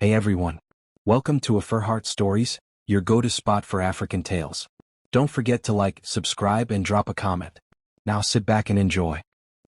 Hey everyone. Welcome to AfriHeart Stories, your go-to spot for African tales. Don't forget to like, subscribe and drop a comment. Now sit back and enjoy.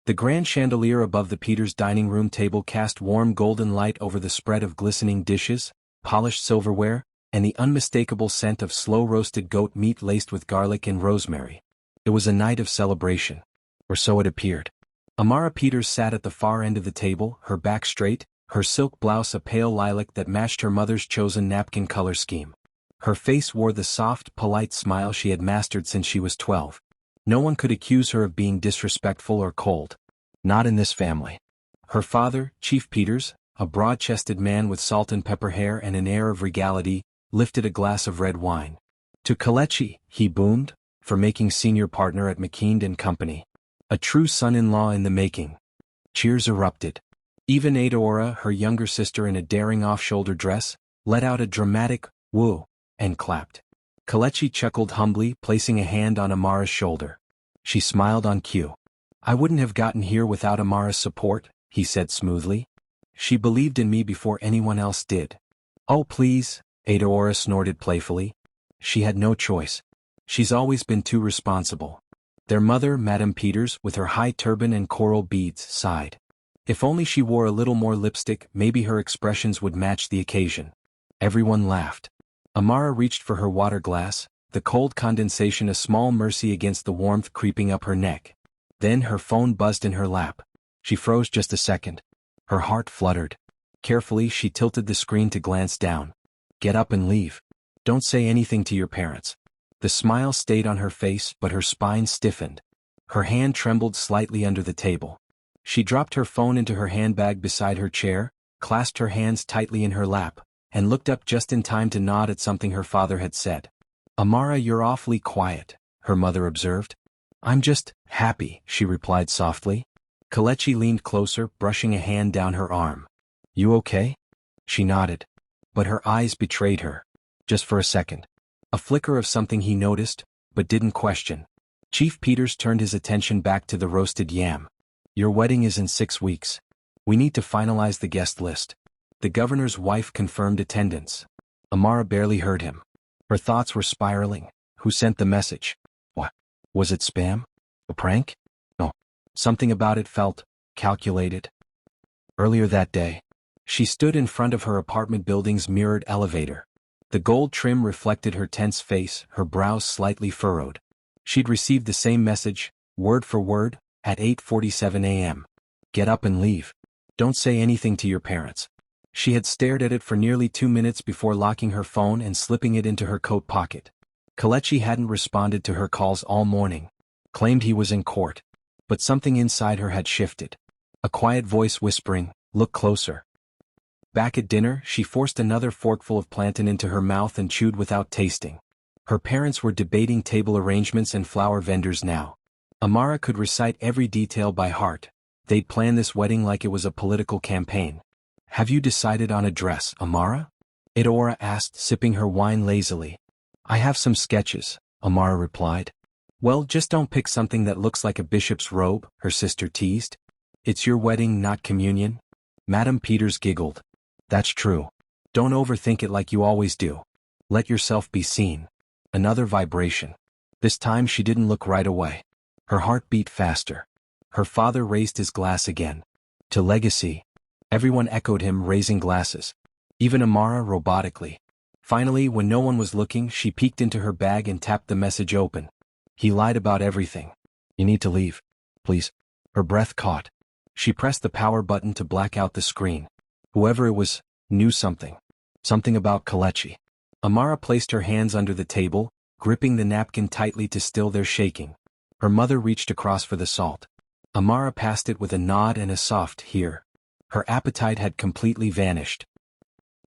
The grand chandelier above the Peters dining room table cast warm golden light over the spread of glistening dishes, polished silverware, and the unmistakable scent of slow-roasted goat meat laced with garlic and rosemary. It was a night of celebration. Or so it appeared. Amara Peters sat at the far end of the table, her back straight, her silk blouse a pale lilac that matched her mother's chosen napkin color scheme. Her face wore the soft, polite smile she had mastered since she was 12. No one could accuse her of being disrespectful or cold. Not in this family. Her father, Chief Peters, a broad-chested man with salt and pepper hair and an air of regality, lifted a glass of red wine. To Kelechi, he boomed, for making senior partner at McKean & Company. A true son-in-law in the making. Cheers erupted. Even Adaora, her younger sister in a daring off-shoulder dress, let out a dramatic woo and clapped. Kelechi chuckled humbly, placing a hand on Amara's shoulder. She smiled on cue. I wouldn't have gotten here without Amara's support, he said smoothly. She believed in me before anyone else did. Oh please, Adaora snorted playfully. She had no choice. She's always been too responsible. Their mother, Madame Peters, with her high turban and coral beads, sighed. If only she wore a little more lipstick, maybe her expressions would match the occasion. Everyone laughed. Amara reached for her water glass, the cold condensation a small mercy against the warmth creeping up her neck. Then her phone buzzed in her lap. She froze just a second. Her heart fluttered. Carefully she tilted the screen to glance down. Get up and leave. Don't say anything to your parents. The smile stayed on her face, but her spine stiffened. Her hand trembled slightly under the table. She dropped her phone into her handbag beside her chair, clasped her hands tightly in her lap, and looked up just in time to nod at something her father had said. Amara, you're awfully quiet, her mother observed. I'm just happy, she replied softly. Kelechi leaned closer, brushing a hand down her arm. You okay? She nodded. But her eyes betrayed her. Just for a second. A flicker of something he noticed, but didn't question. Chief Peters turned his attention back to the roasted yam. Your wedding is in 6 weeks. We need to finalize the guest list. The governor's wife confirmed attendance. Amara barely heard him. Her thoughts were spiraling. Who sent the message? What? Was it spam? A prank? No. Something about it felt calculated. Earlier that day, she stood in front of her apartment building's mirrored elevator. The gold trim reflected her tense face, her brows slightly furrowed. She'd received the same message, word for word, at 8:47 a.m. Get up and leave. Don't say anything to your parents. She had stared at it for nearly 2 minutes before locking her phone and slipping it into her coat pocket. Kelechi hadn't responded to her calls all morning. Claimed he was in court. But something inside her had shifted. A quiet voice whispering, look closer. Back at dinner, she forced another forkful of plantain into her mouth and chewed without tasting. Her parents were debating table arrangements and flower vendors now. Amara could recite every detail by heart. They'd planned this wedding like it was a political campaign. Have you decided on a dress, Amara? Adaora asked, sipping her wine lazily. I have some sketches, Amara replied. Well, just don't pick something that looks like a bishop's robe, her sister teased. It's your wedding, not communion. Madame Peters giggled. That's true. Don't overthink it like you always do. Let yourself be seen. Another vibration. This time she didn't look right away. Her heart beat faster. Her father raised his glass again. To legacy. Everyone echoed him, raising glasses. Even Amara robotically. Finally, when no one was looking, she peeked into her bag and tapped the message open. He lied about everything. You need to leave. Please. Her breath caught. She pressed the power button to black out the screen. Whoever it was, knew something. Something about Kelechi. Amara placed her hands under the table, gripping the napkin tightly to still their shaking. Her mother reached across for the salt. Amara passed it with a nod and a soft here. Her appetite had completely vanished.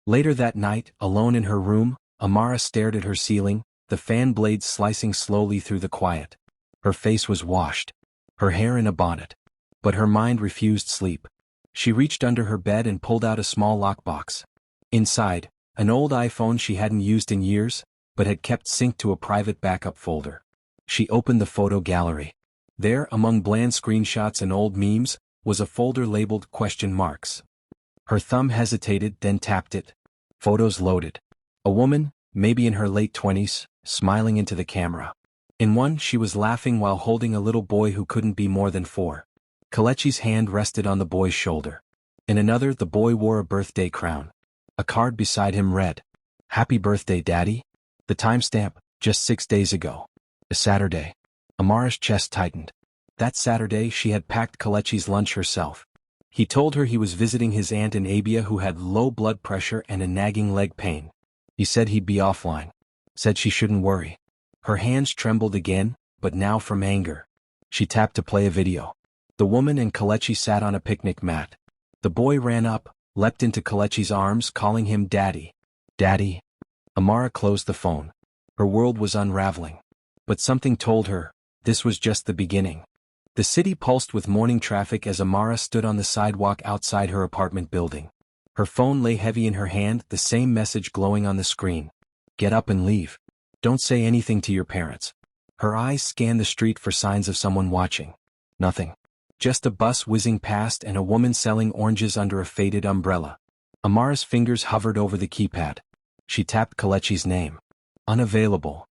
Later that night, alone in her room, Amara stared at her ceiling, the fan blades slicing slowly through the quiet. Her face was washed. Her hair in a bonnet. But her mind refused sleep. She reached under her bed and pulled out a small lockbox. Inside, an old iPhone she hadn't used in years, but had kept synced to a private backup folder. She opened the photo gallery. There, among bland screenshots and old memes, was a folder labeled question marks. Her thumb hesitated, then tapped it. Photos loaded. A woman, maybe in her late 20s, smiling into the camera. In one, she was laughing while holding a little boy who couldn't be more than 4. Kelechi's hand rested on the boy's shoulder. In another, the boy wore a birthday crown. A card beside him read, "Happy birthday, Daddy." The timestamp, just 6 days ago. A Saturday. Amara's chest tightened. That Saturday she had packed Kelechi's lunch herself. He told her he was visiting his aunt in Abia who had low blood pressure and a nagging leg pain. He said he'd be offline. Said she shouldn't worry. Her hands trembled again, but now from anger. She tapped to play a video. The woman and Kelechi sat on a picnic mat. The boy ran up, leapt into Kelechi's arms, calling him Daddy. Daddy. Amara closed the phone. Her world was unraveling. But something told her, this was just the beginning. The city pulsed with morning traffic as Amara stood on the sidewalk outside her apartment building. Her phone lay heavy in her hand, the same message glowing on the screen. Get up and leave. Don't say anything to your parents. Her eyes scanned the street for signs of someone watching. Nothing. Just a bus whizzing past and a woman selling oranges under a faded umbrella. Amara's fingers hovered over the keypad. She tapped Kelechi's name. Unavailable.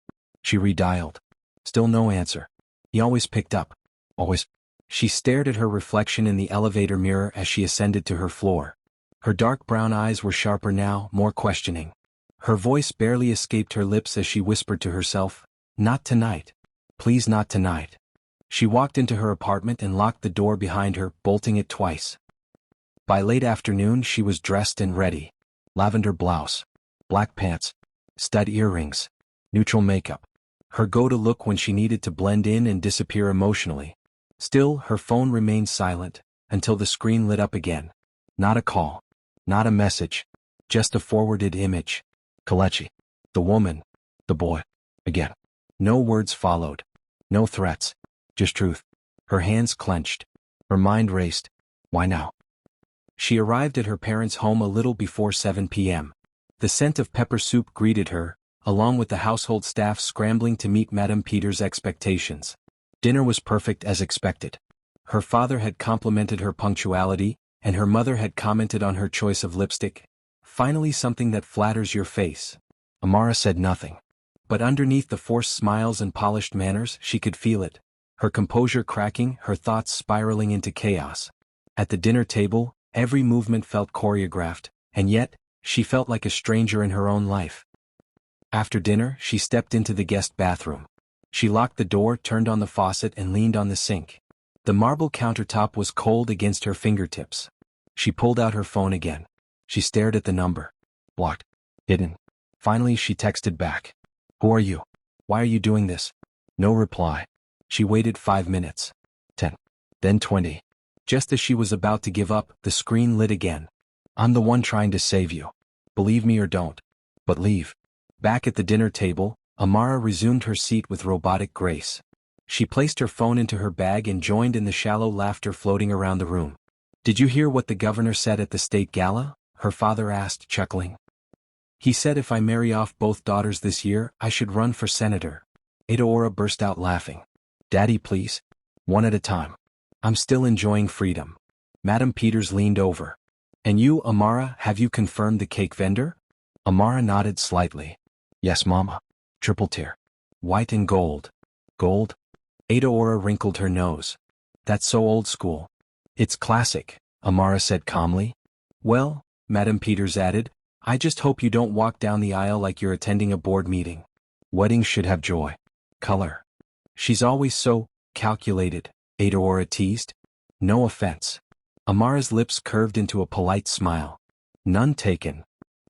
She redialed. Still no answer. He always picked up. Always. She stared at her reflection in the elevator mirror as she ascended to her floor. Her dark brown eyes were sharper now, more questioning. Her voice barely escaped her lips as she whispered to herself, "Not tonight. Please not tonight." She walked into her apartment and locked the door behind her, bolting it twice. By late afternoon she was dressed and ready. Lavender blouse. Black pants. Stud earrings. Neutral makeup. Her go-to look when she needed to blend in and disappear emotionally. Still, her phone remained silent, until the screen lit up again. Not a call. Not a message. Just a forwarded image. Kelechi. The woman. The boy. Again. No words followed. No threats. Just truth. Her hands clenched. Her mind raced. Why now? She arrived at her parents' home a little before 7 p.m. The scent of pepper soup greeted her, along with the household staff scrambling to meet Madame Peter's expectations. Dinner was perfect as expected. Her father had complimented her punctuality, and her mother had commented on her choice of lipstick. Finally something that flatters your face. Amara said nothing. But underneath the forced smiles and polished manners, she could feel it. Her composure cracking, her thoughts spiraling into chaos. At the dinner table, every movement felt choreographed, and yet, she felt like a stranger in her own life. After dinner, she stepped into the guest bathroom. She locked the door, turned on the faucet and leaned on the sink. The marble countertop was cold against her fingertips. She pulled out her phone again. She stared at the number. Blocked. Hidden. Finally she texted back. Who are you? Why are you doing this? No reply. She waited 5 minutes. 10. Then 20. Just as she was about to give up, the screen lit again. I'm the one trying to save you. Believe me or don't. But leave. Back at the dinner table, Amara resumed her seat with robotic grace. She placed her phone into her bag and joined in the shallow laughter floating around the room. Did you hear what the governor said at the state gala? Her father asked, chuckling. He said if I marry off both daughters this year, I should run for senator. Adaora burst out laughing. Daddy, please. One at a time. I'm still enjoying freedom. Madame Peters leaned over. And you, Amara, have you confirmed the cake vendor? Amara nodded slightly. Yes, Mama. Triple tier. White and gold. Gold? Adaora wrinkled her nose. That's so old school. It's classic, Amara said calmly. Well, Madame Peters added, I just hope you don't walk down the aisle like you're attending a board meeting. Weddings should have joy. Color. She's always so calculated, Adaora teased. No offense. Amara's lips curved into a polite smile. None taken.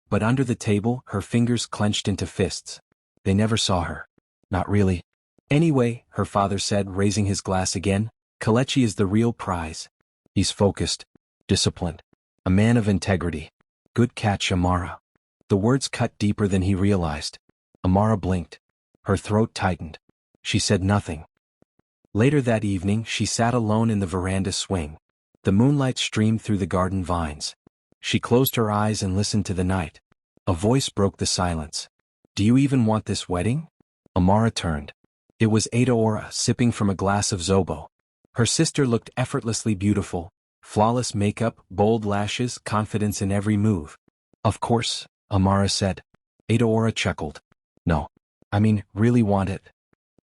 But under the table, her fingers clenched into fists. They never saw her. Not really. Anyway, her father said, raising his glass again, Kelechi is the real prize. He's focused. Disciplined. A man of integrity. Good catch, Amara. The words cut deeper than he realized. Amara blinked. Her throat tightened. She said nothing. Later that evening, she sat alone in the veranda swing. The moonlight streamed through the garden vines. She closed her eyes and listened to the night. A voice broke the silence. Do you even want this wedding? Amara turned. It was Adaora sipping from a glass of Zobo. Her sister looked effortlessly beautiful. Flawless makeup, bold lashes, confidence in every move. Of course, Amara said. Adora chuckled. No. I mean, really want it.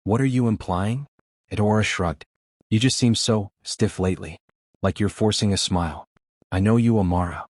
What are you implying? Adora shrugged. You just seem so stiff lately. Like you're forcing a smile. I know you, Amara.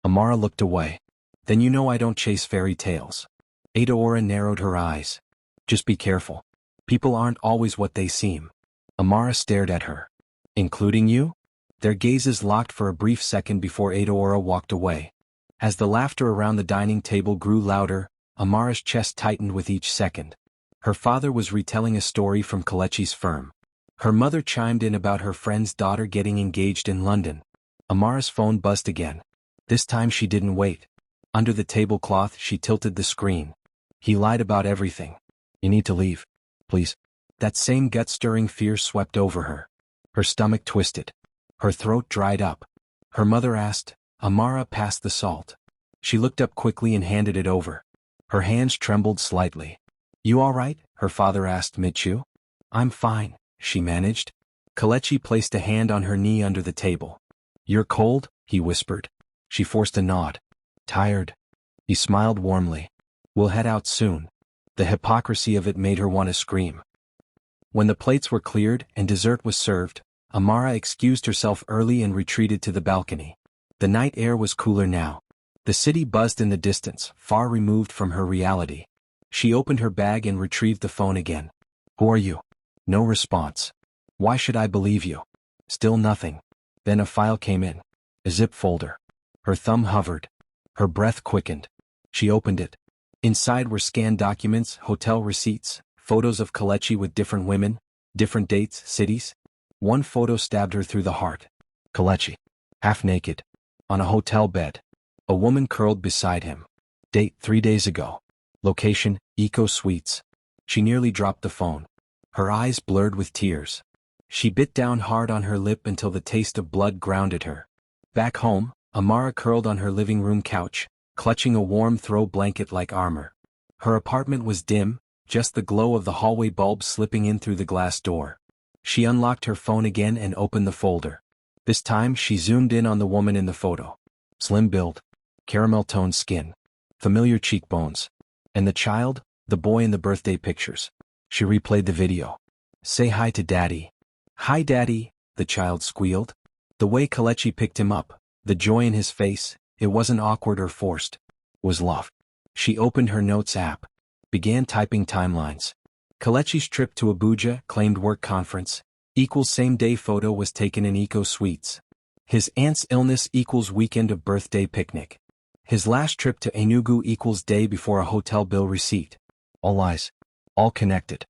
Amara looked away. Then you know I don't chase fairy tales. Adora narrowed her eyes. Just be careful. People aren't always what they seem. Amara stared at her. Including you? Their gazes locked for a brief second before Adora walked away. As the laughter around the dining table grew louder, Amara's chest tightened with each second. Her father was retelling a story from Kelechi's firm. Her mother chimed in about her friend's daughter getting engaged in London. Amara's phone buzzed again. This time she didn't wait. Under the tablecloth she tilted the screen. He lied about everything. You need to leave. Please. That same gut-stirring fear swept over her. Her stomach twisted. Her throat dried up. Her mother asked, Amara, pass the salt. She looked up quickly and handed it over. Her hands trembled slightly. You all right? Her father asked Michu. I'm fine, she managed. Kelechi placed a hand on her knee under the table. You're cold? He whispered. She forced a nod. Tired? He smiled warmly. We'll head out soon. The hypocrisy of it made her want to scream. When the plates were cleared and dessert was served, Amara excused herself early and retreated to the balcony. The night air was cooler now. The city buzzed in the distance, far removed from her reality. She opened her bag and retrieved the phone again. Who are you? No response. Why should I believe you? Still nothing. Then a file came in. A zip folder. Her thumb hovered. Her breath quickened. She opened it. Inside were scanned documents, hotel receipts, photos of Kelechi with different women, different dates, cities. One photo stabbed her through the heart. Kelechi. Half naked. On a hotel bed. A woman curled beside him. Date 3 days ago. Location, Eco Suites. She nearly dropped the phone. Her eyes blurred with tears. She bit down hard on her lip until the taste of blood grounded her. Back home, Amara curled on her living room couch, clutching a warm throw blanket like armor. Her apartment was dim, just the glow of the hallway bulb slipping in through the glass door. She unlocked her phone again and opened the folder. This time she zoomed in on the woman in the photo. Slim build. Caramel-toned skin. Familiar cheekbones. And the child, the boy in the birthday pictures. She replayed the video. Say hi to Daddy. Hi Daddy, the child squealed. The way Kelechi picked him up, the joy in his face, it wasn't awkward or forced. Was love. She opened her notes app. Began typing timelines. Kelechi's trip to Abuja claimed work conference, equals same-day photo was taken in Eco Suites. His aunt's illness equals weekend of birthday picnic. His last trip to Enugu equals day before a hotel bill receipt. All lies. All connected.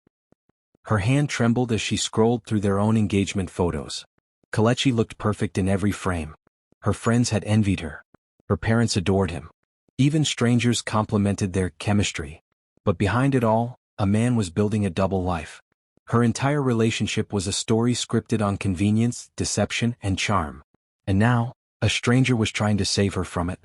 Her hand trembled as she scrolled through their own engagement photos. Kelechi looked perfect in every frame. Her friends had envied her. Her parents adored him. Even strangers complimented their chemistry. But behind it all, a man was building a double life. Her entire relationship was a story scripted on convenience, deception, and charm. And now, a stranger was trying to save her from it.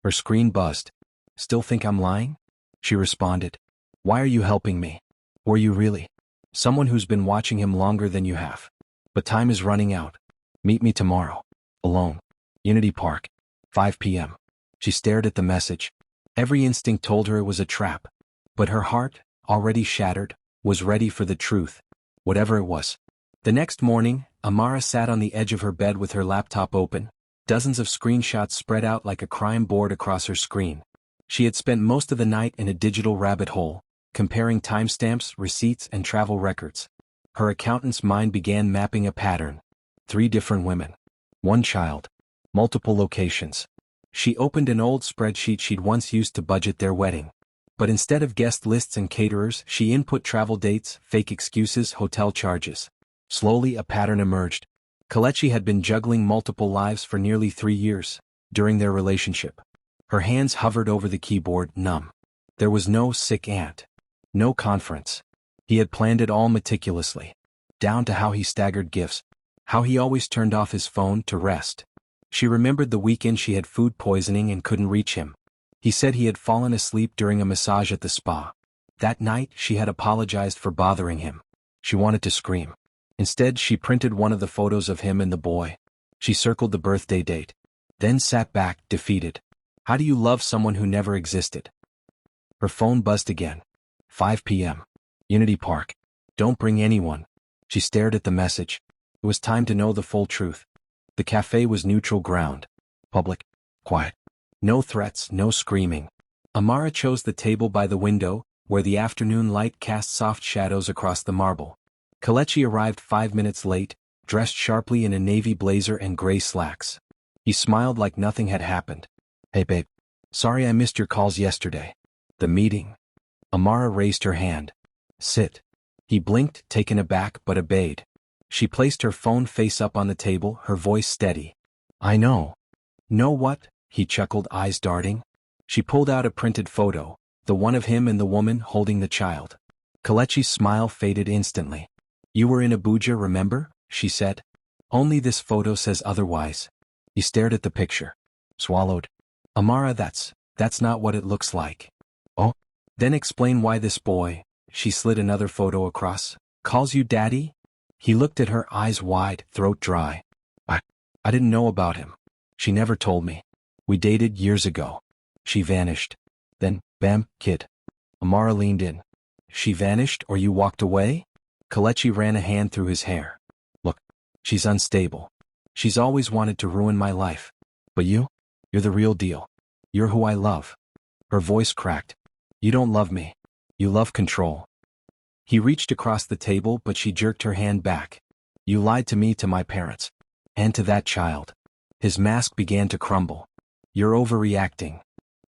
Her screen buzzed. Still think I'm lying? She responded. Why are you helping me? Were you really? Someone who's been watching him longer than you have. But time is running out. Meet me tomorrow. Alone. Unity Park. 5 p.m. She stared at the message. Every instinct told her it was a trap. But her heart, already shattered, was ready for the truth. Whatever it was. The next morning, Amara sat on the edge of her bed with her laptop open, dozens of screenshots spread out like a crime board across her screen. She had spent most of the night in a digital rabbit hole, comparing timestamps, receipts, and travel records. Her accountant's mind began mapping a pattern. 3 different women. 1 child. Multiple locations. She opened an old spreadsheet she'd once used to budget their wedding. But instead of guest lists and caterers, she input travel dates, fake excuses, hotel charges. Slowly a pattern emerged. Kelechi had been juggling multiple lives for nearly 3 years, during their relationship. Her hands hovered over the keyboard, numb. There was no sick aunt. No conference. He had planned it all meticulously. Down to how he staggered gifts. How he always turned off his phone to rest. She remembered the weekend she had food poisoning and couldn't reach him. He said he had fallen asleep during a massage at the spa. That night, she had apologized for bothering him. She wanted to scream. Instead, she printed one of the photos of him and the boy. She circled the birthday date. Then sat back, defeated. How do you love someone who never existed? Her phone buzzed again. 5 p.m. Unity Park. Don't bring anyone. She stared at the message. It was time to know the full truth. The cafe was neutral ground. Public. Quiet. No threats, no screaming. Amara chose the table by the window, where the afternoon light cast soft shadows across the marble. Kelechi arrived 5 minutes late, dressed sharply in a navy blazer and gray slacks. He smiled like nothing had happened. Hey babe. Sorry I missed your calls yesterday. The meeting. Amara raised her hand. Sit. He blinked, taken aback, but obeyed. She placed her phone face up on the table, her voice steady. I know. Know what? He chuckled, eyes darting. She pulled out a printed photo, the one of him and the woman holding the child. Kelechi's smile faded instantly. You were in Abuja, remember? She said. Only this photo says otherwise. He stared at the picture. Swallowed. Amara, that's not what it looks like. Oh? Then explain why this boy, she slid another photo across, calls you daddy? He looked at her, eyes wide, throat dry. I didn't know about him. She never told me. We dated years ago. She vanished. Then, bam, kid. Amara leaned in. She vanished or you walked away? Kelechi ran a hand through his hair. Look, she's unstable. She's always wanted to ruin my life. But you're the real deal. You're who I love. Her voice cracked. You don't love me. You love control. He reached across the table, but she jerked her hand back. You lied to me, to my parents. And to that child. His mask began to crumble. You're overreacting.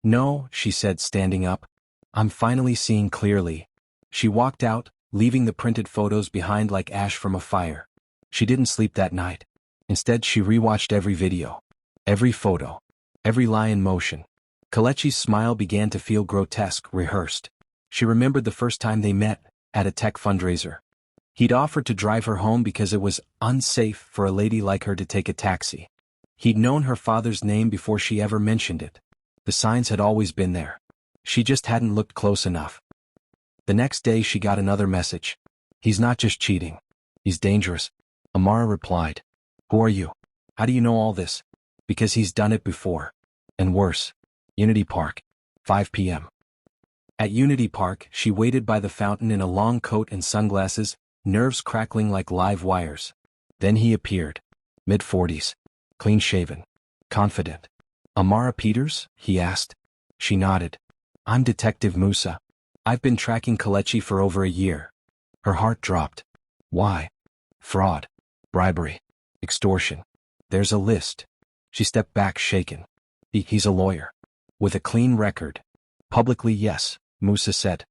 No, she said, standing up. I'm finally seeing clearly. She walked out, leaving the printed photos behind like ash from a fire. She didn't sleep that night. Instead, she rewatched every video. Every photo. Every lie in motion. Kelechi's smile began to feel grotesque, rehearsed. She remembered the first time they met, at a tech fundraiser. He'd offered to drive her home because it was unsafe for a lady like her to take a taxi. He'd known her father's name before she ever mentioned it. The signs had always been there. She just hadn't looked close enough. The next day she got another message. He's not just cheating. He's dangerous. Amara replied. Who are you? How do you know all this? Because he's done it before. And worse. Unity Park. 5 p.m. At Unity Park, she waited by the fountain in a long coat and sunglasses, nerves crackling like live wires. Then he appeared. Mid-40s. Clean-shaven. Confident. Amara Peters? He asked. She nodded. I'm Detective Musa. I've been tracking Kelechi for over a year. Her heart dropped. Why? Fraud. Bribery. Extortion. There's a list. She stepped back, shaken. He's a lawyer. With a clean record. Publicly, yes, Musa said.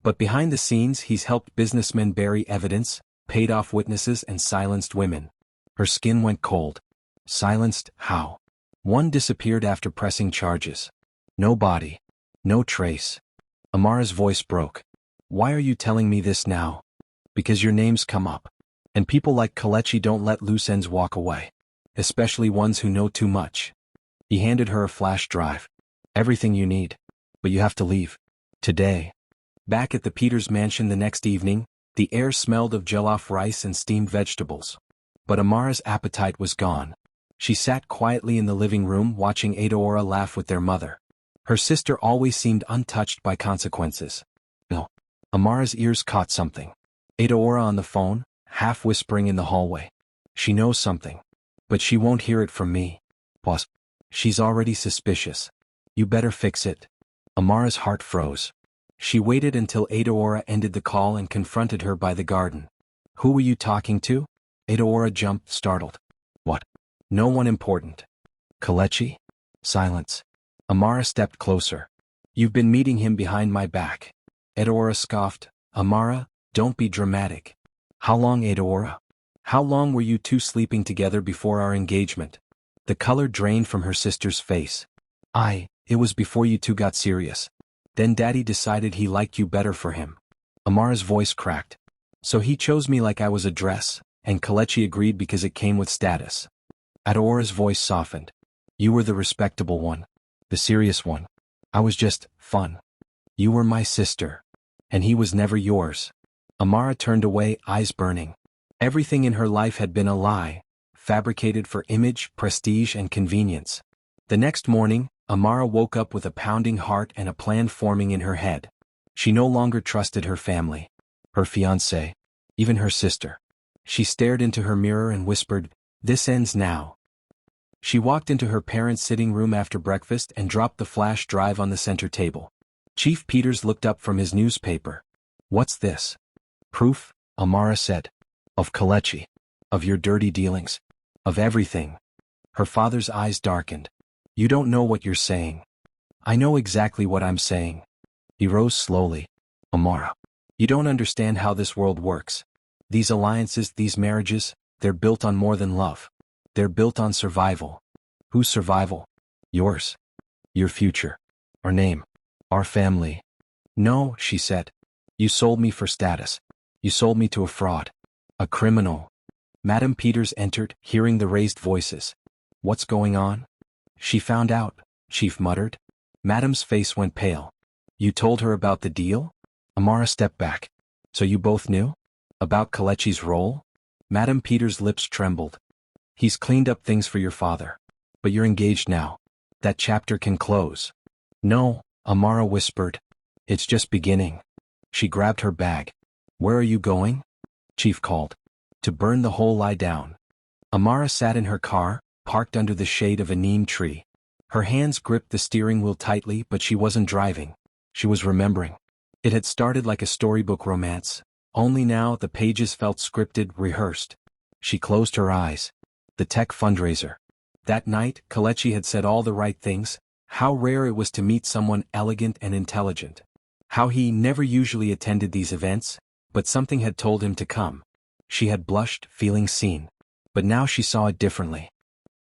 But behind the scenes, he's helped businessmen bury evidence, paid off witnesses, and silenced women. Her skin went cold. Silenced? How? One disappeared after pressing charges. No body. No trace. Amara's voice broke. Why are you telling me this now? Because your name's come up. And people like Kelechi don't let loose ends walk away. Especially ones who know too much. He handed her a flash drive. Everything you need. But you have to leave. Today. Back at the Peters mansion the next evening, the air smelled of jollof rice and steamed vegetables. But Amara's appetite was gone. She sat quietly in the living room watching Adaora laugh with their mother. Her sister always seemed untouched by consequences. No. Amara's ears caught something. Adaora on the phone, half whispering in the hallway. She knows something. But she won't hear it from me. Boss. She's already suspicious. You better fix it. Amara's heart froze. She waited until Adaora ended the call and confronted her by the garden. Who were you talking to? Adaora jumped, startled. What? No one important. Kelechi? Silence. Amara stepped closer. You've been meeting him behind my back. Adaora scoffed. Amara, don't be dramatic. How long, Adaora? How long were you two sleeping together before our engagement? The color drained from her sister's face. It was before you two got serious. Then Daddy decided he liked you better for him. Amara's voice cracked. So he chose me like I was a dress, and Kelechi agreed because it came with status. Adaora's voice softened. You were the respectable one. The serious one. I was just fun. You were my sister. And he was never yours. Amara turned away, eyes burning. Everything in her life had been a lie, fabricated for image, prestige, and convenience. The next morning, Amara woke up with a pounding heart and a plan forming in her head. She no longer trusted her family, her fiancé, even her sister. She stared into her mirror and whispered, "This ends now." She walked into her parents' sitting room after breakfast and dropped the flash drive on the center table. Chief Peters looked up from his newspaper. "What's this?" "Proof," Amara said. "Of Kelechi. Of your dirty dealings. Of everything." Her father's eyes darkened. "You don't know what you're saying." "I know exactly what I'm saying." He rose slowly. "Amara, you don't understand how this world works. These alliances, these marriages, they're built on more than love. They're built on survival." "Whose survival?" "Yours. Your future. Our name. Our family." "No," she said. "You sold me for status. You sold me to a fraud. A criminal." Madame Peters entered, hearing the raised voices. "What's going on?" "She found out," Chief muttered. Madame's face went pale. "You told her about the deal?" Amara stepped back. "So you both knew? About Kelechi's role?" Madame Peters' lips trembled. "He's cleaned up things for your father. But you're engaged now. That chapter can close." "No," Amara whispered. "It's just beginning." She grabbed her bag. "Where are you going?" Chief called. "To burn the whole lie down." Amara sat in her car, parked under the shade of a neem tree. Her hands gripped the steering wheel tightly, but she wasn't driving. She was remembering. It had started like a storybook romance, only now the pages felt scripted, rehearsed. She closed her eyes. The tech fundraiser. That night, Kelechi had said all the right things, how rare it was to meet someone elegant and intelligent. How he never usually attended these events, but something had told him to come. She had blushed, feeling seen. But now she saw it differently.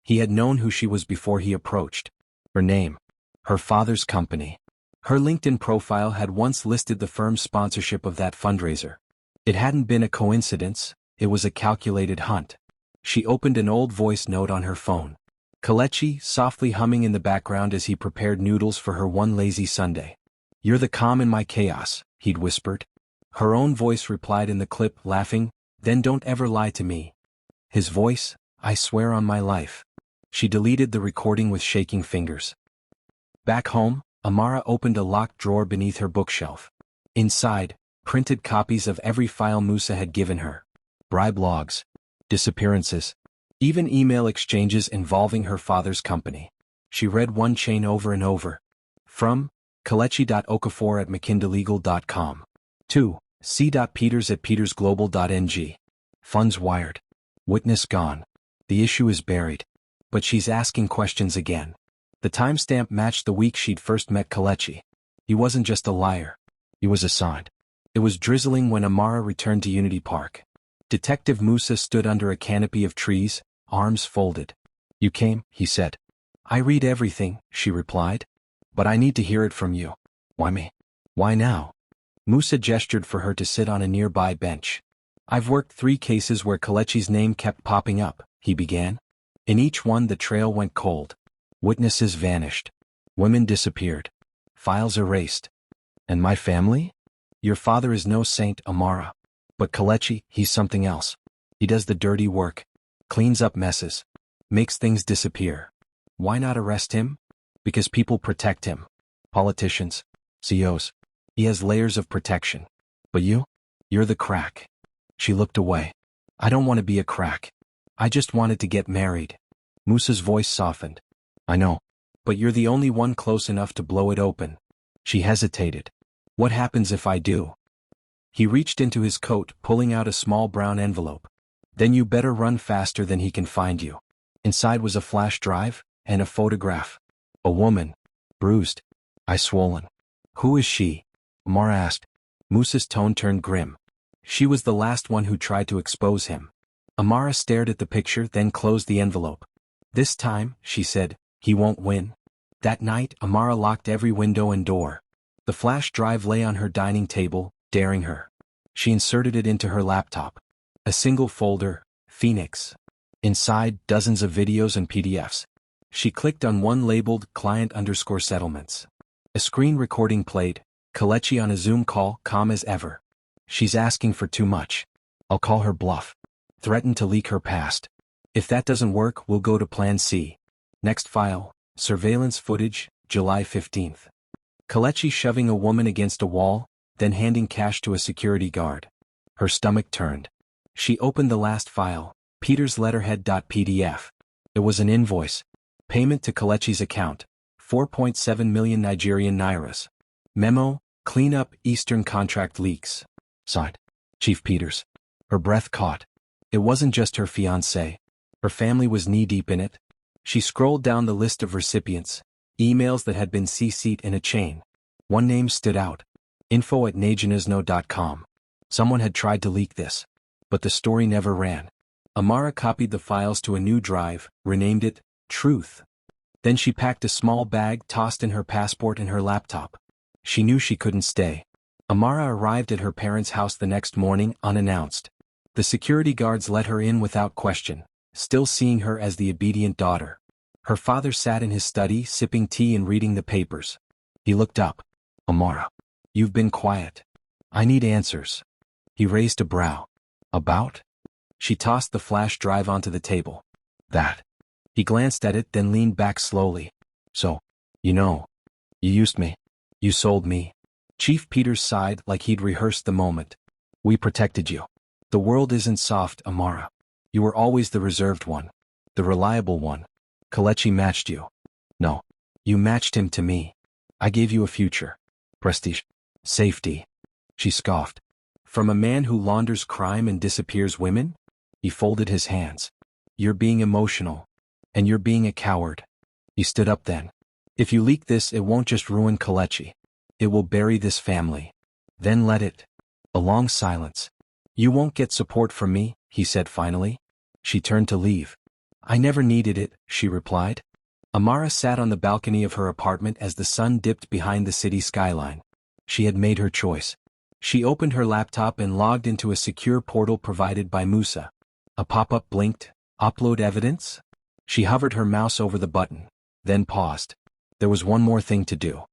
He had known who she was before he approached. Her name. Her father's company. Her LinkedIn profile had once listed the firm's sponsorship of that fundraiser. It hadn't been a coincidence, it was a calculated hunt. She opened an old voice note on her phone. Kelechi softly humming in the background as he prepared noodles for her one lazy Sunday. "You're the calm in my chaos," he'd whispered. Her own voice replied in the clip, laughing, "Then don't ever lie to me." His voice, "I swear on my life." She deleted the recording with shaking fingers. Back home, Amara opened a locked drawer beneath her bookshelf. Inside, printed copies of every file Musa had given her. Bribe logs. Disappearances. Even email exchanges involving her father's company. She read one chain over and over. From Kelechi.okafor@mckindalegal.com. To c.peters@petersglobal.ng. Funds wired. Witness gone. The issue is buried. But she's asking questions again. The timestamp matched the week she'd first met Kelechi. He wasn't just a liar. He was a sign. It was drizzling when Amara returned to Unity Park. Detective Musa stood under a canopy of trees, arms folded. "You came," he said. "I read everything," she replied. "But I need to hear it from you." "Why me? Why now?" Musa gestured for her to sit on a nearby bench. "I've worked 3 cases where Kelechi's name kept popping up," he began. In each one the trail went cold. Witnesses vanished. Women disappeared. Files erased. "And my family?" "Your father is no saint, Amara. But Kelechi, he's something else. He does the dirty work. Cleans up messes. Makes things disappear. Why not arrest him? Because people protect him. Politicians. CEOs. He has layers of protection. But you're the crack." She looked away. "I don't want to be a crack. I just wanted to get married." Musa's voice softened. "I know. But you're the only one close enough to blow it open." She hesitated. "What happens if I do?" He reached into his coat, pulling out a small brown envelope. "Then you better run faster than he can find you." Inside was a flash drive, and a photograph. A woman. Bruised. Eyes swollen. "Who is she?" Amara asked. Musa's tone turned grim. "She was the last one who tried to expose him." Amara stared at the picture, then closed the envelope. "This time," she said, "he won't win." That night, Amara locked every window and door. The flash drive lay on her dining table, daring her. She inserted it into her laptop. A single folder, Phoenix. Inside, dozens of videos and PDFs. She clicked on one labeled client_settlements. A screen recording played, Kelechi on a Zoom call, calm as ever. "She's asking for too much. I'll call her bluff. Threaten to leak her past. If that doesn't work, we'll go to Plan C." Next file, Surveillance footage, July 15th. Kelechi shoving a woman against a wall, then handing cash to a security guard. Her stomach turned. She opened the last file, Peter's letterhead.pdf. It was an invoice. Payment to Kelechi's account, 4.7 million Nigerian nairas. Memo, clean up Eastern contract leaks. Signed, Chief Peters. Her breath caught. It wasn't just her fiancé. Her family was knee-deep in it. She scrolled down the list of recipients, emails that had been CC'd in a chain. One name stood out. info@najanizno.com. Someone had tried to leak this. But the story never ran. Amara copied the files to a new drive, renamed it Truth. Then she packed a small bag, tossed in her passport and her laptop. She knew she couldn't stay. Amara arrived at her parents' house the next morning, unannounced. The security guards let her in without question, still seeing her as the obedient daughter. Her father sat in his study, sipping tea and reading the papers. He looked up. Amara, you've been quiet. I need answers. He raised a brow. About? She tossed the flash drive onto the table. That. He glanced at it, then leaned back slowly. So, you used me. You sold me. Chief Peters sighed like he'd rehearsed the moment. We protected you. The world isn't soft, Amara. You were always the reserved one. The reliable one. Kelechi matched you. No. You matched him to me. I gave you a future. Prestige. Safety. She scoffed. From a man who launders crime and disappears women? He folded his hands. You're being emotional. And you're being a coward. He stood up then. If you leak this, it won't just ruin Kelechi. It will bury this family. Then let it. A long silence. You won't get support from me, he said finally. She turned to leave. I never needed it, she replied. Amara sat on the balcony of her apartment as the sun dipped behind the city skyline. She had made her choice. She opened her laptop and logged into a secure portal provided by Musa. A pop-up blinked. Upload evidence? She hovered her mouse over the button, then paused. There was one more thing to do.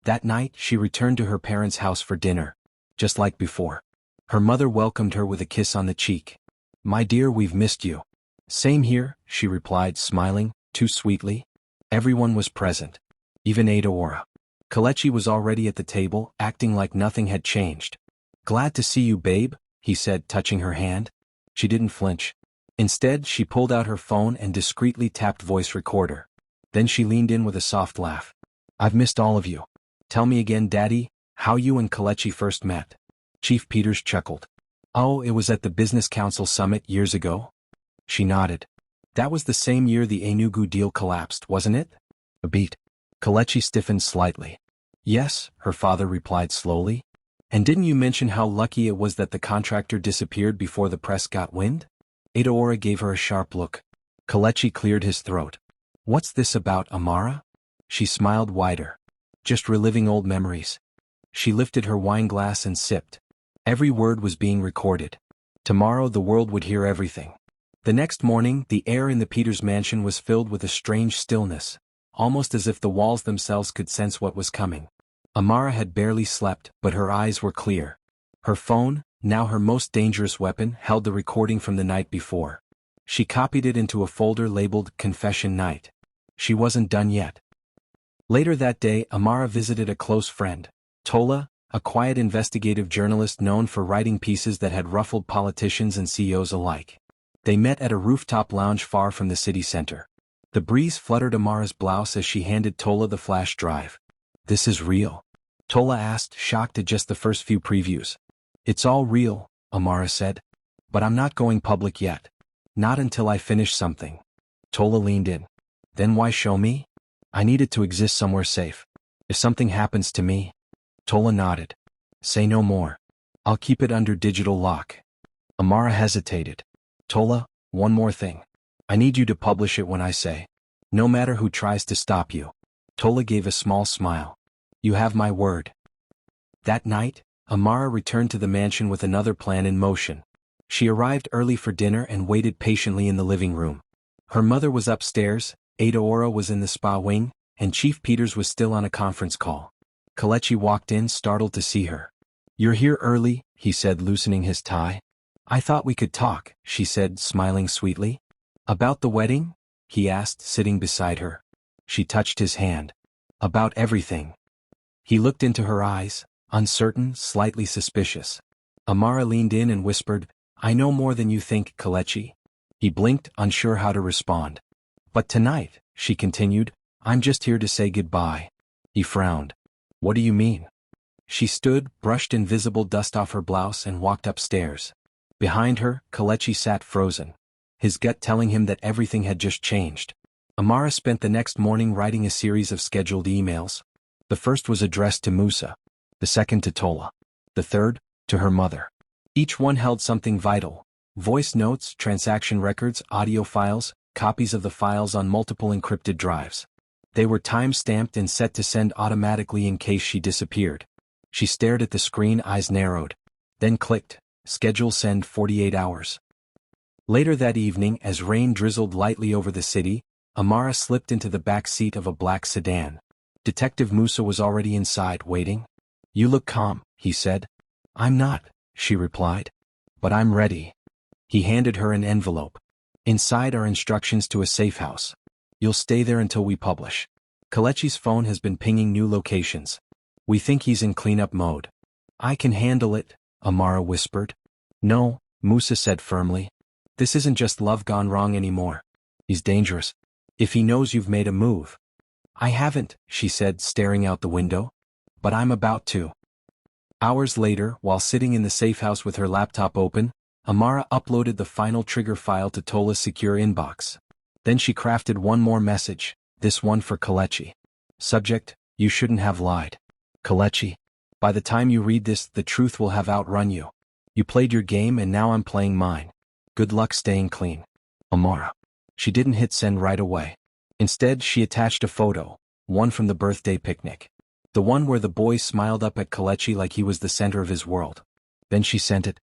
That night, she returned to her parents' house for dinner. Just like before. Her mother welcomed her with a kiss on the cheek. My dear, we've missed you. Same here, she replied, smiling, too sweetly. Everyone was present. Even Adaora. Kelechi was already at the table, acting like nothing had changed. Glad to see you, babe, he said, touching her hand. She didn't flinch. Instead, she pulled out her phone and discreetly tapped voice recorder. Then she leaned in with a soft laugh. I've missed all of you. Tell me again, Daddy, how you and Kelechi first met. Chief Peters chuckled. Oh, it was at the Business Council Summit years ago? She nodded. That was the same year the Enugu deal collapsed, wasn't it? A beat. Kelechi stiffened slightly. Yes, her father replied slowly. And didn't you mention how lucky it was that the contractor disappeared before the press got wind? Adaora gave her a sharp look. Kelechi cleared his throat. What's this about, Amara? She smiled wider. Just reliving old memories. She lifted her wine glass and sipped. Every word was being recorded. Tomorrow the world would hear everything. The next morning, the air in the Peters mansion was filled with a strange stillness, almost as if the walls themselves could sense what was coming. Amara had barely slept, but her eyes were clear. Her phone, now her most dangerous weapon, held the recording from the night before. She copied it into a folder labeled Confession Night. She wasn't done yet. Later that day, Amara visited a close friend, Tola, a quiet investigative journalist known for writing pieces that had ruffled politicians and CEOs alike. They met at a rooftop lounge far from the city center. The breeze fluttered Amara's blouse as she handed Tola the flash drive. This is real? Tola asked, shocked at just the first few previews. It's all real, Amara said. But I'm not going public yet. Not until I finish something. Tola leaned in. Then why show me? I need it to exist somewhere safe. If something happens to me. Tola nodded. Say no more. I'll keep it under digital lock. Amara hesitated. Tola, one more thing. I need you to publish it when I say. No matter who tries to stop you. Tola gave a small smile. You have my word. That night, Amara returned to the mansion with another plan in motion. She arrived early for dinner and waited patiently in the living room. Her mother was upstairs, Adaora was in the spa wing, and Chief Peters was still on a conference call. Kelechi walked in, startled to see her. You're here early, he said, loosening his tie. I thought we could talk, she said, smiling sweetly. About the wedding? He asked, sitting beside her. She touched his hand. About everything. He looked into her eyes, uncertain, slightly suspicious. Amara leaned in and whispered, I know more than you think, Kelechi. He blinked, unsure how to respond. But tonight, she continued, I'm just here to say goodbye. He frowned. What do you mean? She stood, brushed invisible dust off her blouse and walked upstairs. Behind her, Kelechi sat frozen, his gut telling him that everything had just changed. Amara spent the next morning writing a series of scheduled emails. The first was addressed to Musa, the second to Tola, the third, to her mother. Each one held something vital: voice notes, transaction records, audio files, copies of the files on multiple encrypted drives. They were time-stamped and set to send automatically in case she disappeared. She stared at the screen, eyes narrowed. Then clicked, schedule send 48 hours. Later that evening, as rain drizzled lightly over the city, Amara slipped into the back seat of a black sedan. Detective Musa was already inside, waiting. You look calm, he said. I'm not, she replied. But I'm ready. He handed her an envelope. Inside are instructions to a safe house. You'll stay there until we publish. Kelechi's phone has been pinging new locations. We think he's in cleanup mode. I can handle it, Amara whispered. No, Musa said firmly. This isn't just love gone wrong anymore. He's dangerous. If he knows you've made a move. I haven't, she said, staring out the window. But I'm about to. Hours later, while sitting in the safe house with her laptop open, Amara uploaded the final trigger file to Tola's secure inbox. Then she crafted one more message, this one for Kelechi. Subject, you shouldn't have lied. Kelechi, by the time you read this, the truth will have outrun you. You played your game and now I'm playing mine. Good luck staying clean. Amara. She didn't hit send right away. Instead, she attached a photo, one from the birthday picnic. The one where the boy smiled up at Kelechi like he was the center of his world. Then she sent it.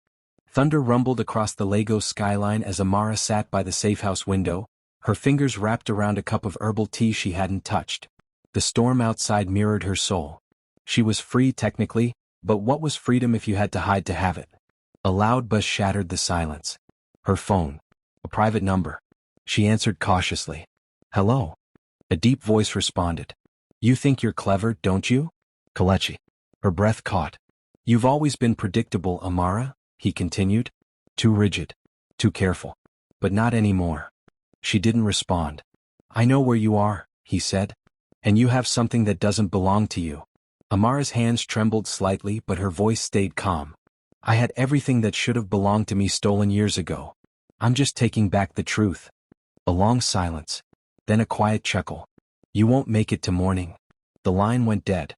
Thunder rumbled across the Lagos skyline as Amara sat by the safehouse window, her fingers wrapped around a cup of herbal tea she hadn't touched. The storm outside mirrored her soul. She was free technically, but what was freedom if you had to hide to have it? A loud buzz shattered the silence. Her phone. A private number. She answered cautiously. Hello. A deep voice responded. You think you're clever, don't you? Kelechi. Her breath caught. You've always been predictable, Amara, he continued. Too rigid. Too careful. But not anymore. She didn't respond. I know where you are, he said. And you have something that doesn't belong to you. Amara's hands trembled slightly, but her voice stayed calm. I had everything that should have belonged to me stolen years ago. I'm just taking back the truth. A long silence. Then a quiet chuckle. You won't make it to morning. The line went dead.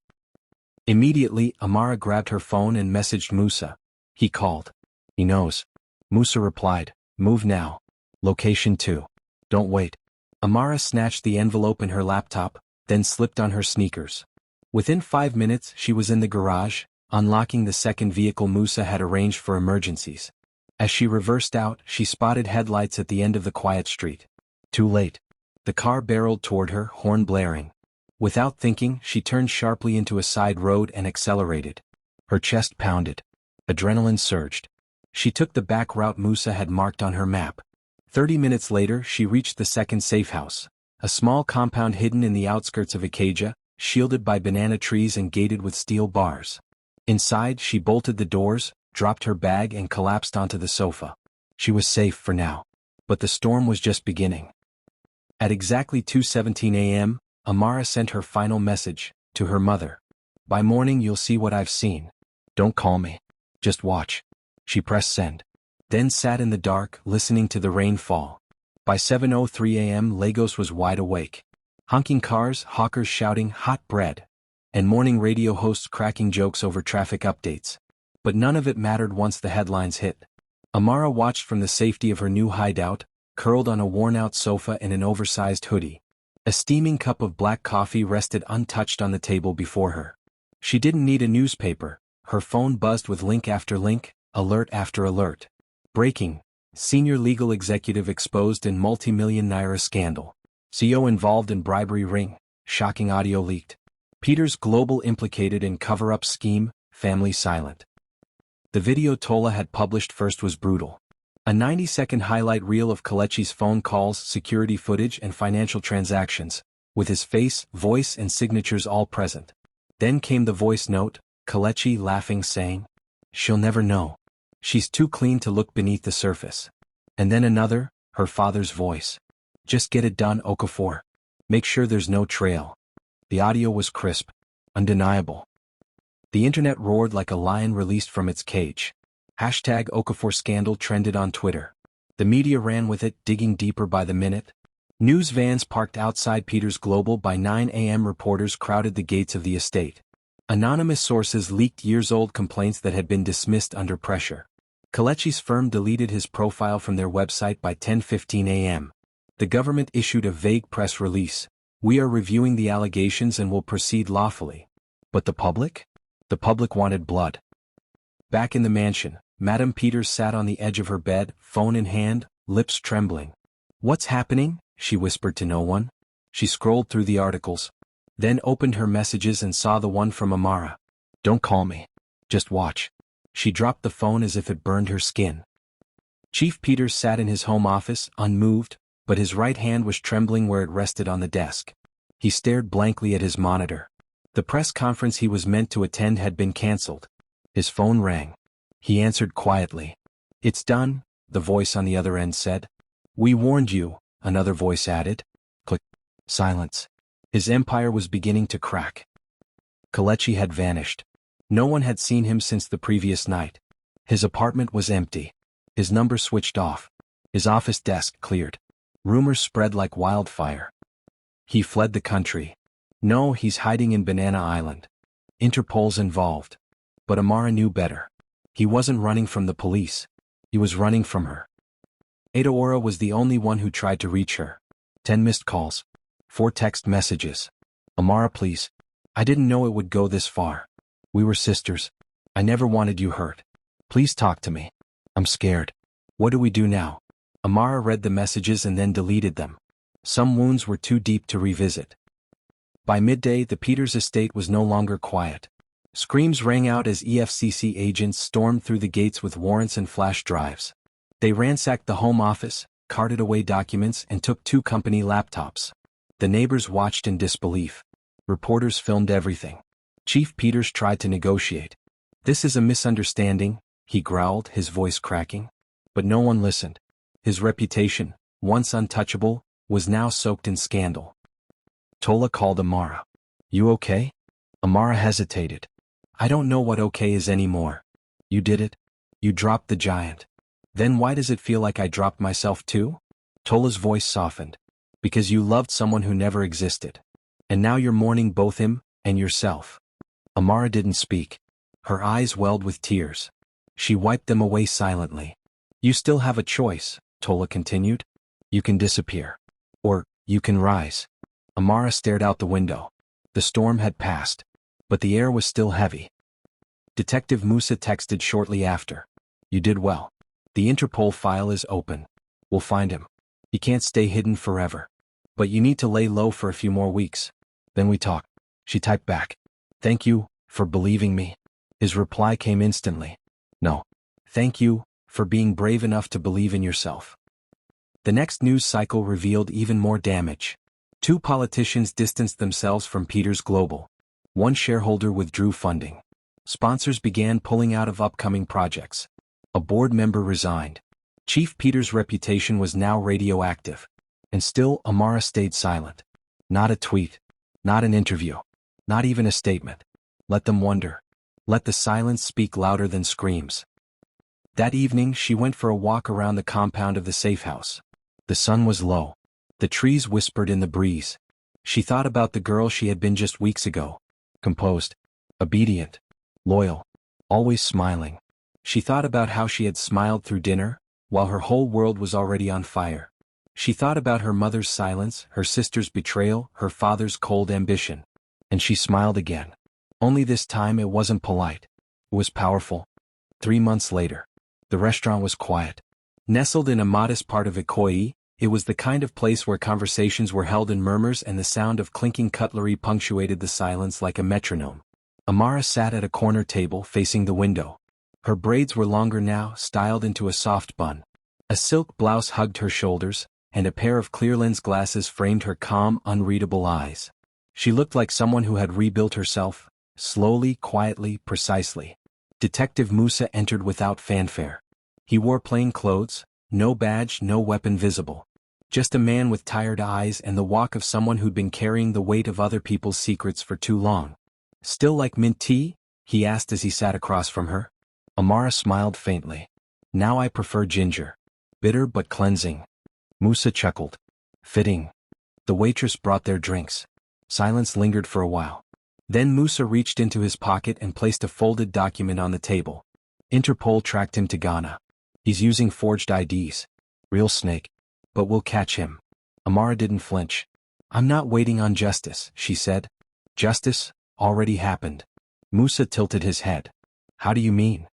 Immediately, Amara grabbed her phone and messaged Musa. He called. He knows. Musa replied, move now. Location 2. Don't wait. Amara snatched the envelope in her laptop, then slipped on her sneakers. Within 5 minutes, she was in the garage, unlocking the second vehicle Musa had arranged for emergencies. As she reversed out, she spotted headlights at the end of the quiet street. Too late. The car barreled toward her, horn blaring. Without thinking, she turned sharply into a side road and accelerated. Her chest pounded. Adrenaline surged. She took the back route Musa had marked on her map. 30 minutes later, she reached the second safe house, a small compound hidden in the outskirts of Ikeja, shielded by banana trees and gated with steel bars. Inside, she bolted the doors, dropped her bag and collapsed onto the sofa. She was safe for now. But the storm was just beginning. At exactly 2:17 a.m., Amara sent her final message, to her mother. By morning you'll see what I've seen. Don't call me. Just watch. She pressed send. Then sat in the dark, listening to the rain fall. By 7:03 a.m. Lagos was wide awake. Honking cars, hawkers shouting hot bread, and morning radio hosts cracking jokes over traffic updates. But none of it mattered once the headlines hit. Amara watched from the safety of her new hideout, curled on a worn-out sofa in an oversized hoodie. A steaming cup of black coffee rested untouched on the table before her. She didn't need a newspaper. Her phone buzzed with link after link, alert after alert. Breaking. Senior legal executive exposed in multi-million naira scandal. CEO involved in bribery ring. Shocking audio leaked. Peter's Global implicated in cover-up scheme, family silent. The video Tola had published first was brutal. A 90-second highlight reel of Kelechi's phone calls, security footage and financial transactions, with his face, voice and signatures all present. Then came the voice note, Kelechi laughing saying, "She'll never know. She's too clean to look beneath the surface." And then another, her father's voice. "Just get it done, Okafor. Make sure there's no trail." The audio was crisp, undeniable. The internet roared like a lion released from its cage. Hashtag Okafor scandal trended on Twitter. The media ran with it, digging deeper by the minute. News vans parked outside Peter's Global by 9 a.m. Reporters crowded the gates of the estate. Anonymous sources leaked years-old complaints that had been dismissed under pressure. Kelechi's firm deleted his profile from their website by 10:15 a.m. The government issued a vague press release. "We are reviewing the allegations and will proceed lawfully." But the public? The public wanted blood. Back in the mansion, Madame Peters sat on the edge of her bed, phone in hand, lips trembling. "What's happening?" she whispered to no one. She scrolled through the articles, then opened her messages and saw the one from Amara. "Don't call me. Just watch." She dropped the phone as if it burned her skin. Chief Peters sat in his home office, unmoved, but his right hand was trembling where it rested on the desk. He stared blankly at his monitor. The press conference he was meant to attend had been cancelled. His phone rang. He answered quietly. "It's done," the voice on the other end said. "We warned you," another voice added. Click. Silence. His empire was beginning to crack. Kelechi had vanished. No one had seen him since the previous night. His apartment was empty. His number switched off. His office desk cleared. Rumors spread like wildfire. He fled the country. No, he's hiding in Banana Island. Interpol's involved. But Amara knew better. He wasn't running from the police. He was running from her. Adaora was the only one who tried to reach her. 10 missed calls. 4 text messages. "Amara, please. I didn't know it would go this far. We were sisters. I never wanted you hurt. Please talk to me. I'm scared. What do we do now?" Amara read the messages and then deleted them. Some wounds were too deep to revisit. By midday, the Peters estate was no longer quiet. Screams rang out as EFCC agents stormed through the gates with warrants and flash drives. They ransacked the home office, carted away documents, and took 2 company laptops. The neighbors watched in disbelief. Reporters filmed everything. Chief Peters tried to negotiate. "This is a misunderstanding," he growled, his voice cracking. But no one listened. His reputation, once untouchable, was now soaked in scandal. Tola called Amara. "You okay?" Amara hesitated. "I don't know what okay is anymore." "You did it? You dropped the giant. Then why does it feel like I dropped myself too?" Tola's voice softened. "Because you loved someone who never existed. And now you're mourning both him and yourself." Amara didn't speak. Her eyes welled with tears. She wiped them away silently. "You still have a choice," Tola continued. "You can disappear. Or, you can rise." Amara stared out the window. The storm had passed. But the air was still heavy. Detective Musa texted shortly after. "You did well. The Interpol file is open. We'll find him. He can't stay hidden forever. But you need to lay low for a few more weeks. Then we talk." She typed back. "Thank you for believing me." His reply came instantly. "No. Thank you for being brave enough to believe in yourself." The next news cycle revealed even more damage. 2 politicians distanced themselves from Peters Global. 1 shareholder withdrew funding. Sponsors began pulling out of upcoming projects. A board member resigned. Chief Peters' reputation was now radioactive. And still Amara stayed silent. Not a tweet. Not an interview. Not even a statement. Let them wonder. Let the silence speak louder than screams. That evening she went for a walk around the compound of the safe house. The sun was low. The trees whispered in the breeze. She thought about the girl she had been just weeks ago. Composed. Obedient. Loyal. Always smiling. She thought about how she had smiled through dinner, while her whole world was already on fire. She thought about her mother's silence, her sister's betrayal, her father's cold ambition. And she smiled again. Only this time it wasn't polite. It was powerful. 3 months later. The restaurant was quiet. Nestled in a modest part of Ikoyi, it was the kind of place where conversations were held in murmurs and the sound of clinking cutlery punctuated the silence like a metronome. Amara sat at a corner table facing the window. Her braids were longer now, styled into a soft bun. A silk blouse hugged her shoulders, and a pair of clear lens glasses framed her calm, unreadable eyes. She looked like someone who had rebuilt herself, slowly, quietly, precisely. Detective Musa entered without fanfare. He wore plain clothes, no badge, no weapon visible. Just a man with tired eyes and the walk of someone who'd been carrying the weight of other people's secrets for too long. "Still like mint tea?" he asked as he sat across from her. Amara smiled faintly. "Now I prefer ginger. Bitter but cleansing." Musa chuckled. "Fitting." The waitress brought their drinks. Silence lingered for a while. Then Musa reached into his pocket and placed a folded document on the table. "Interpol tracked him to Ghana. He's using forged IDs. Real snake. But we'll catch him." Amara didn't flinch. "I'm not waiting on justice," she said. "Justice already happened." Musa tilted his head. "How do you mean?"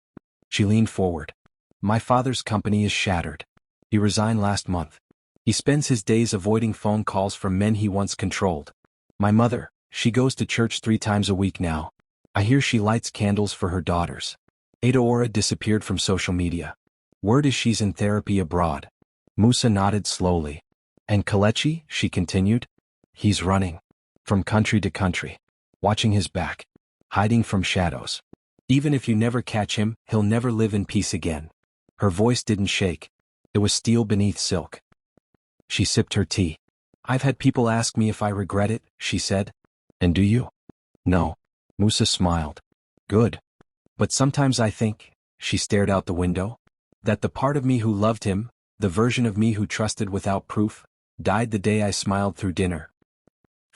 She leaned forward. "My father's company is shattered. He resigned last month. He spends his days avoiding phone calls from men he once controlled. My mother, she goes to church 3 times a week now. I hear she lights candles for her daughters. Adaora disappeared from social media. Word is she's in therapy abroad." Musa nodded slowly. "And Kelechi," she continued. "He's running. From country to country. Watching his back. Hiding from shadows. Even if you never catch him, he'll never live in peace again." Her voice didn't shake. It was steel beneath silk. She sipped her tea. "I've had people ask me if I regret it," she said. "And do you?" "No." Musa smiled. "Good. But sometimes I think," she stared out the window, "that the part of me who loved him, the version of me who trusted without proof, died the day I smiled through dinner."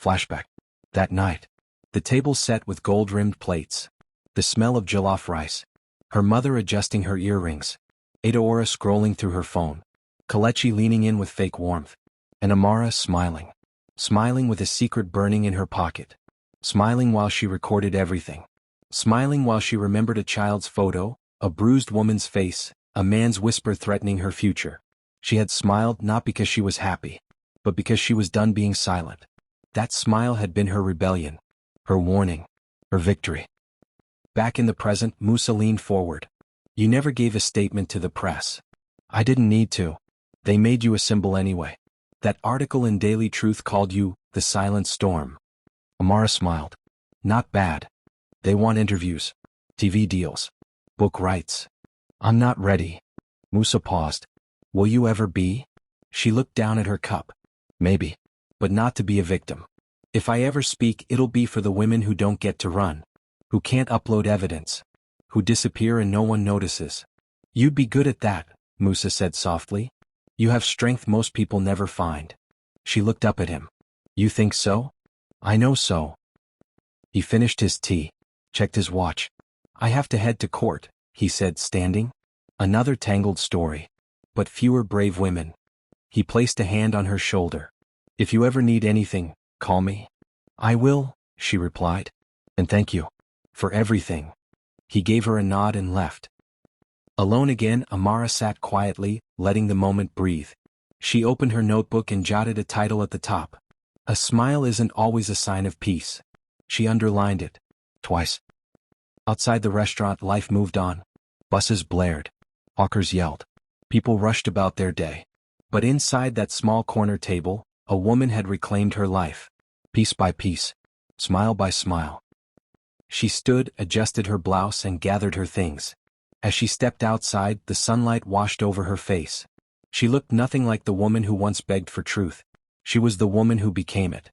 Flashback. That night. The table set with gold-rimmed plates. The smell of jollof rice. Her mother adjusting her earrings. Adaora scrolling through her phone. Kelechi leaning in with fake warmth. And Amara smiling. Smiling with a secret burning in her pocket. Smiling while she recorded everything. Smiling while she remembered a child's photo, a bruised woman's face, a man's whisper threatening her future. She had smiled not because she was happy, but because she was done being silent. That smile had been her rebellion, her warning, her victory. Back in the present, Musa leaned forward. "You never gave a statement to the press." "I didn't need to. They made you a symbol anyway. That article in Daily Truth called you the Silent Storm." Amara smiled. "Not bad. They want interviews, TV deals, book rights. I'm not ready." Musa paused. "Will you ever be?" She looked down at her cup. "Maybe. But not to be a victim. If I ever speak, it'll be for the women who don't get to run. Who can't upload evidence. Who disappear and no one notices." "You'd be good at that," Musa said softly. "You have strength most people never find." She looked up at him. "You think so?" "I know so." He finished his tea, checked his watch. "I have to head to court," he said, standing. "Another tangled story. But fewer brave women." He placed a hand on her shoulder. "If you ever need anything, call me." "I will," she replied. "And thank you. For everything." He gave her a nod and left. Alone again, Amara sat quietly, letting the moment breathe. She opened her notebook and jotted a title at the top. "A smile isn't always a sign of peace." She underlined it. Twice. Outside the restaurant, life moved on. Buses blared. Hawkers yelled. People rushed about their day. But inside that small corner table, a woman had reclaimed her life. Piece by piece. Smile by smile. She stood, adjusted her blouse and gathered her things. As she stepped outside, the sunlight washed over her face. She looked nothing like the woman who once begged for truth. She was the woman who became it.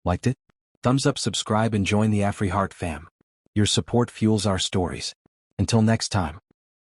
Liked it? Thumbs up, subscribe and join the AfriHeart fam. Your support fuels our stories. Until next time.